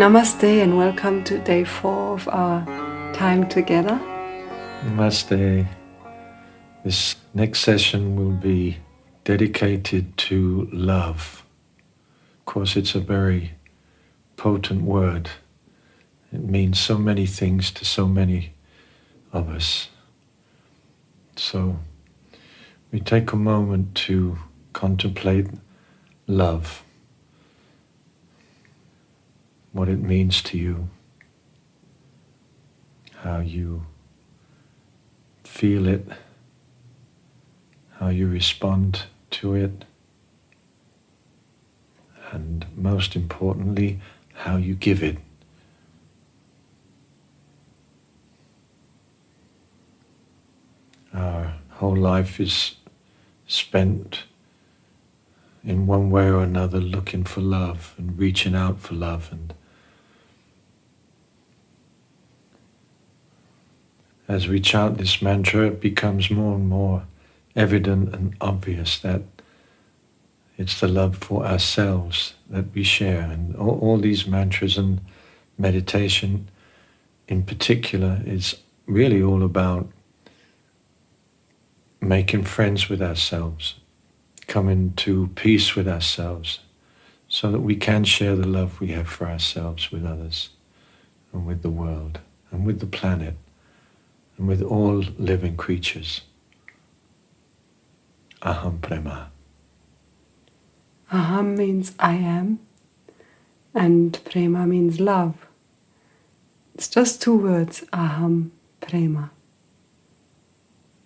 Namaste and welcome to day 4 of our time together. Namaste. This next session will be dedicated to love. Of course, it's a very potent word. It means so many things to so many of us. So we take a moment to contemplate love, what it means to you, how you feel it, how you respond to it, and most importantly, how you give it. Our whole life is spent in one way or another looking for love and reaching out for love, and as we chant this mantra, it becomes more and more evident and obvious that it's the love for ourselves that we share. And all these mantras and meditation in particular is really all about making friends with ourselves, coming to peace with ourselves, so that we can share the love we have for ourselves with others and with the world and with the planet and with all living creatures. Aham, Prema. Aham means I am, and Prema means love. It's just 2 words, Aham, Prema.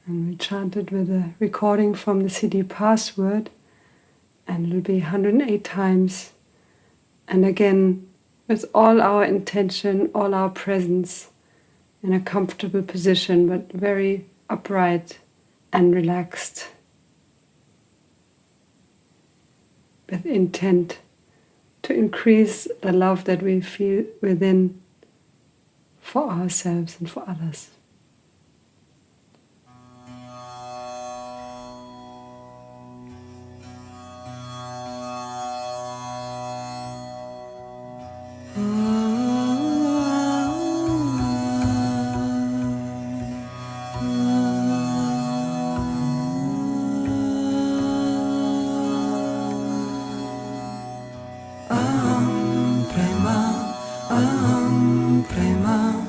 And we chanted with a recording from the CD password, and it'll be 108 times. And again, with all our intention, all our presence, in a comfortable position, but very upright and relaxed, with intent to increase the love that we feel within for ourselves and for others. Prema, Prema,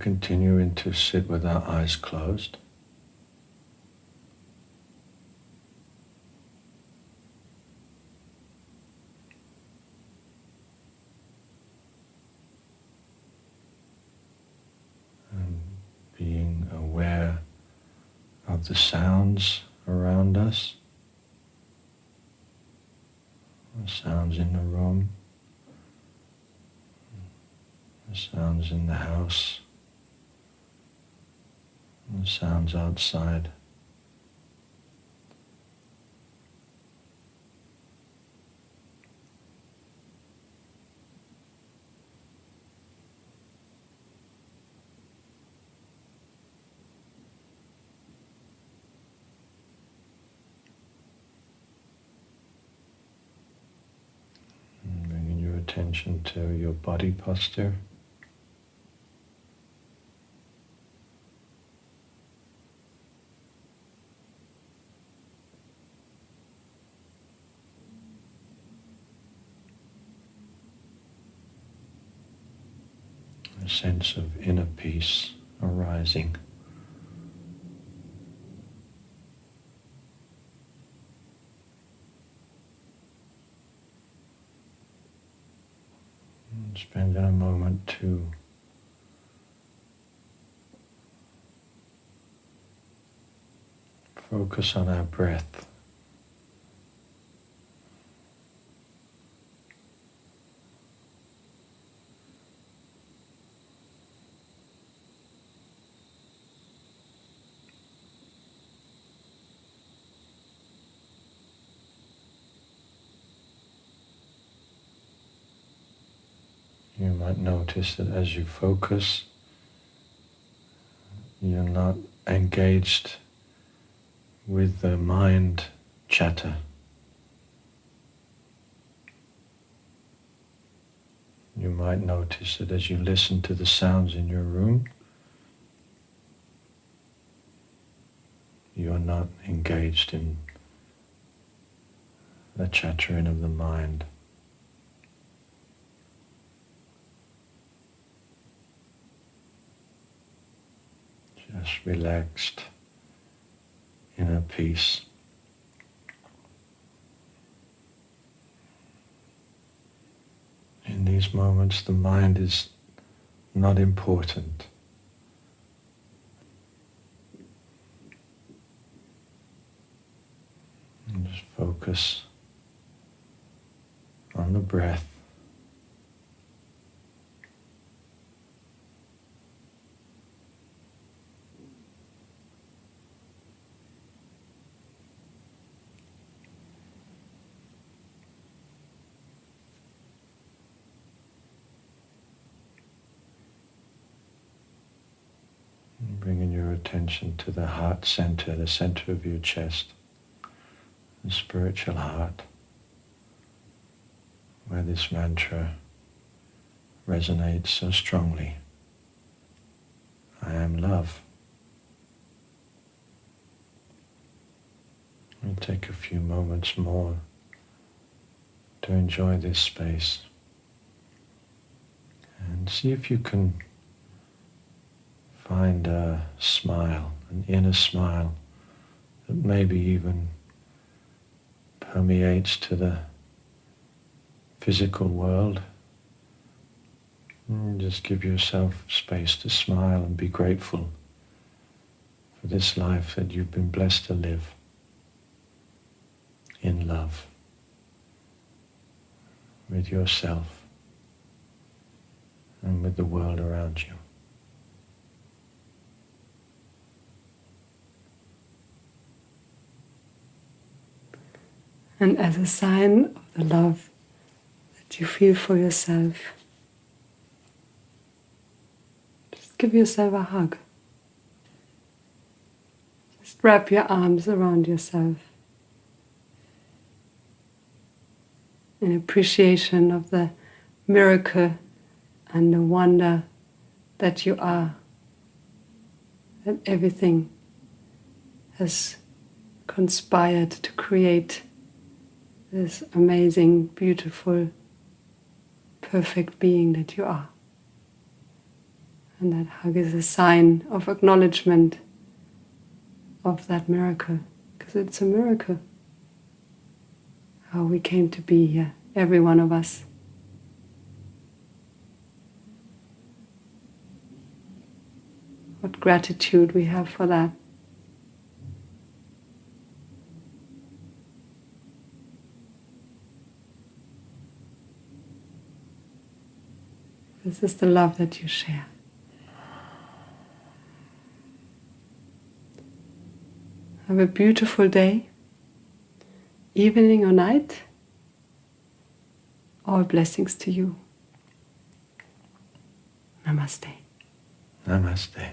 continuing to sit with our eyes closed. And being aware of the sounds around us, the sounds in the room, the sounds in the house, the sounds outside. And bringing your attention to your body posture. A sense of inner peace arising. And spending a moment to focus on our breath. You might notice that as you focus, you're not engaged with the mind chatter. You might notice that as you listen to the sounds in your room, you are not engaged in the chattering of the mind. Just relaxed, inner peace. In these moments, the mind is not important. And just focus on the breath. Bringing your attention to the heart center, the center of your chest, the spiritual heart, where this mantra resonates so strongly. I am love. We'll take a few moments more to enjoy this space and see if you can find a smile, an inner smile that maybe even permeates to the physical world. And just give yourself space to smile and be grateful for this life that you've been blessed to live in love with yourself and with the world around you. And as a sign of the love that you feel for yourself, just give yourself a hug. Just wrap your arms around yourself in appreciation of the miracle and the wonder that you are, that everything has conspired to create this amazing, beautiful, perfect being that you are. And that hug is a sign of acknowledgement of that miracle, because it's a miracle how we came to be here, every one of us. What gratitude we have for that. This is the love that you share. Have a beautiful day, evening or night. All blessings to you. Namaste. Namaste.